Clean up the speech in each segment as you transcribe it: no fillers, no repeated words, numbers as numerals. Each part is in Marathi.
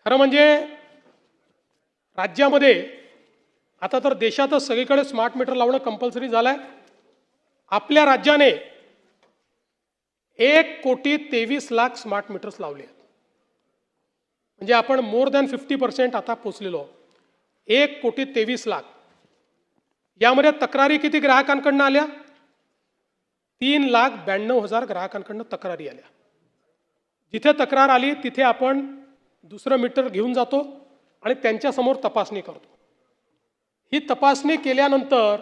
खरं म्हणजे राज्यामध्ये आता तर देशातच सगळीकडे स्मार्ट मीटर लावणं कंपल्सरी झालंय। आपल्या राज्याने 1,23,00,000 स्मार्ट मीटर्स लावले आहेत। म्हणजे आपण मोर दॅन 50% आता पोहोचलेलो आहोत। 1,23,00,000 यामध्ये तक्रारी किती ग्राहकांकडून आल्या? 3,92,000 ग्राहकांकडून तक्रारी आल्या। जिथे तक्रार आली तिथे आपण दुसरं मीटर घेऊन जातो आणि त्यांच्या समोर तपासणी करतो। ही तपासणी केल्यानंतर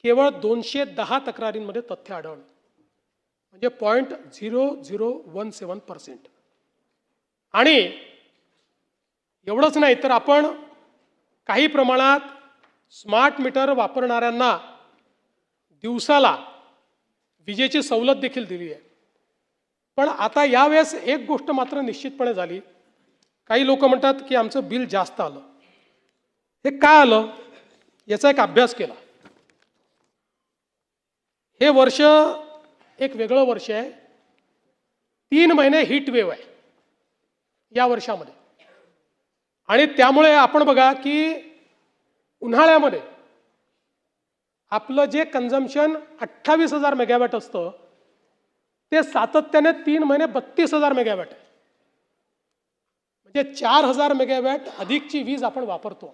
केवळ 210 तक्रारींमध्ये तथ्य आढळलं, म्हणजे 0.0017%। आणि एवढंच नाही तर आपण काही प्रमाणात स्मार्ट मीटर वापरणाऱ्यांना दिवसाला विजेची सवलत देखील दिली आहे। पण आता यावेळेस एक गोष्ट मात्र निश्चितपणे झाली, काही लोक म्हणतात की आमचं बिल जास्त आलं। हे का आलं याचा एक अभ्यास केला। हे वर्ष एक वेगळं वर्ष आहे। 3 महिने हीट वेव्ह आहे या वर्षामध्ये, आणि त्यामुळे आपण बघा की उन्हाळ्यामध्ये आपलं जे कन्झम्पशन 28,000 मेगावॅट असतं ते सातत्याने 3 महिने 32,000 मेगावॅट आहे। म्हणजे 4,000 मेगावॅट अधिकची वीज आपण वापरतो।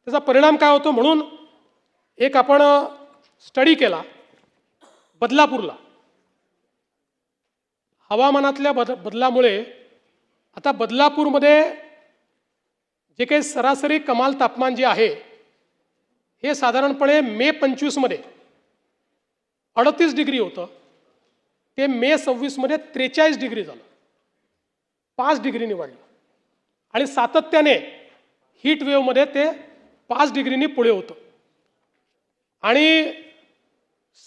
त्याचा परिणाम काय होतो? म्हणून एक आपण स्टडी केला बदलापूरला। हवामानातल्या बदलामुळे आता बदलापूरमध्ये जे काही सरासरी कमाल तापमान जे आहे हे साधारणपणे मे 25 मध्ये 38 डिग्री होतं, ते मे 26 मध्ये 43 डिग्री झालं, 5 डिग्रीनी वाढलं। आणि सातत्याने हीट वेव्ह मध्ये ते 5 डिग्रीनी पुढे होतं। आणि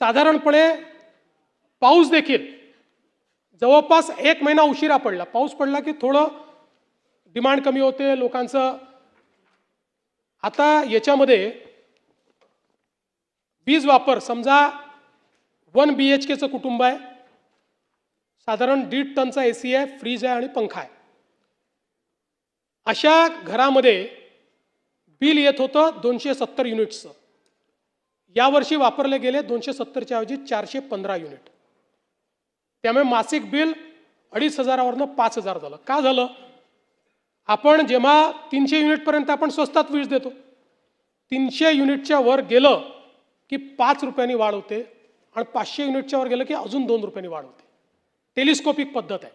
साधारणपणे पाऊस देखील जवळपास 1 महिना उशिरा पडला। पाऊस पडला की थोडं डिमांड कमी होते लोकांचं। आता याच्यामध्ये वीज वापर समजा 1 BHKचं कुटुंब आहे, साधारण 1.5 टनचा AC आहे, फ्रीज आहे आणि पंखा आहे। अशा घरामध्ये बिल येत होतं 270 युनिट्सचं। यावर्षी वापरले गेले 270च्या ऐवजी 415 युनिट। त्यामुळे मासिक बिल 2,500 वरनं 5,000 झालं। का झालं? आपण जेव्हा 300 युनिटपर्यंत आपण स्वस्तात वीज देतो, 300 युनिटच्या वर गेलं की 5 रुपयांनी वाढ होते, आणि 500 युनिटच्या वर गेलं की अजून 2 रुपयांनी वाढ होते। टेलिस्कोपिक पद्धत आहे।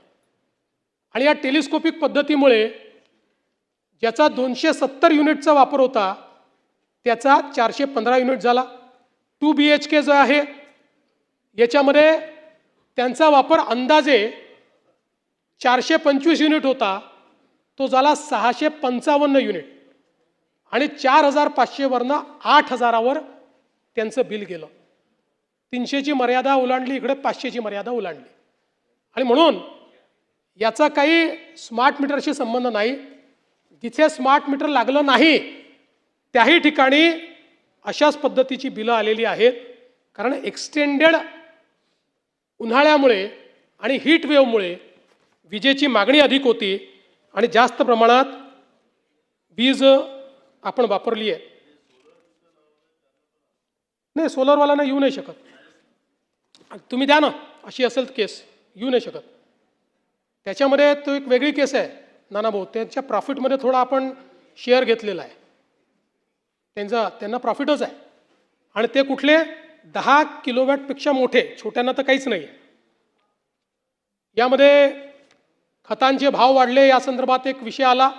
आणि या टेलिस्कोपिक पद्धतीमुळे ज्याचा 270 युनिटचा वापर होता त्याचा 415 युनिट झाला। 2 BHK जो आहे याच्यामध्ये त्यांचा वापर अंदाजे 425 युनिट होता, तो झाला 655 युनिट। आणि 4,500 वरनं 8,000वर त्यांचं बिल गेलं। 300ची मर्यादा ओलांडली, इकडे 500ची मर्यादा ओलांडली। आणि म्हणून याचा काही स्मार्ट मीटरशी संबंध नाही। जिथे स्मार्ट मीटर लागलं नाही त्याही ठिकाणी अशाच पद्धतीची बिलं आलेली आहेत। कारण एक्सटेंडेड उन्हाळ्यामुळे आणि हीट वेव्हमुळे विजेची मागणी अधिक होती आणि जास्त प्रमाणात वीज आपण वापरली आहे। नाही, सोलरवाल्यांना येऊ नाही शकत। तुम्ही द्या ना, अशी असेल केस येऊ नाही शकत। त्याच्यामध्ये तो एक वेगळी केस आहे नानाभाऊ, त्यांच्या प्रॉफिटमध्ये थोडा आपण शेअर घेतलेला आहे, त्यांना प्रॉफिटच आहे। आणि ते कुठले 10 किलोवॅटपेक्षा मोठे, छोट्यांना तर काहीच नाही। यामध्ये खतांचे भाव वाढले या संदर्भात एक विषय आला।